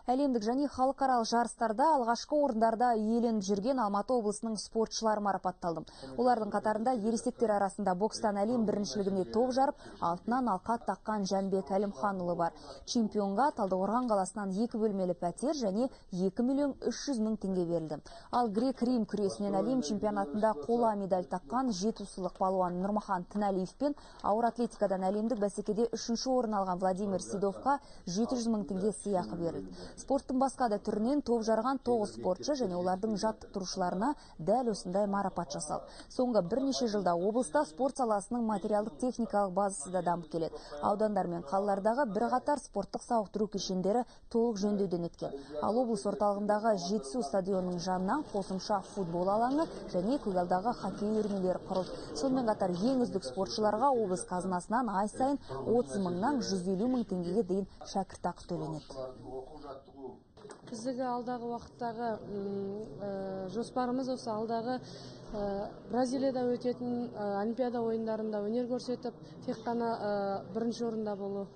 Әлемдік және халықаралық жарыстарда алғашқы орындарда иеленіп жүрген Алматы облысының спортшылары марапатталды. Олардың қатарында ересектер арасында бокстан әлем біріншілігіне топ жарып, алтыннан алқа таққан Жәнбек Әлімханұлы бар. Чемпионға Талдықорған қаласынан 2 бөлмелі пәтер және 2.300.000 теңге берілді. Ал грек-рим күресінен әлем чемпионатында қола медаль таққан жетісулық палуан Нұрмахан Тіналиев пен ауыр атлетикадан әлемдік бәсекеде 3-ші орын алған Владимир Седовқа 700.000 теңге сыйақы берілді. Спорттың басқа да түрінен топ жарған 9 спортшы және олардың жаттықтырушыларына дәл осындай марапат жасалды. Соңғы бірнеше жылда облыста спорт саласының материалдық техникалық базасы да дамып келеді. Аудандар мен қалалардағы бірқатар спорттық сауықтыру кешендері толық жөндеуден өткен. Ал облыс орталығындағы Жетісу стадионының жанынан қосымша футбол алаңы және көгалдағы хоккей үйірмелері құрылды. Сонымен қатар ең үздік спортшыларға облыс қазынасынан ай сайын 30.000-нан 150.000 теңгеге дейін шәкіртақы төленеді. Біздегі алдағы уақыттағы жоспарымыз осы алдағы Бразилияда өтетін Олимпиада ойындарында өнер көрсетіп, тек қана бірінші орында болу.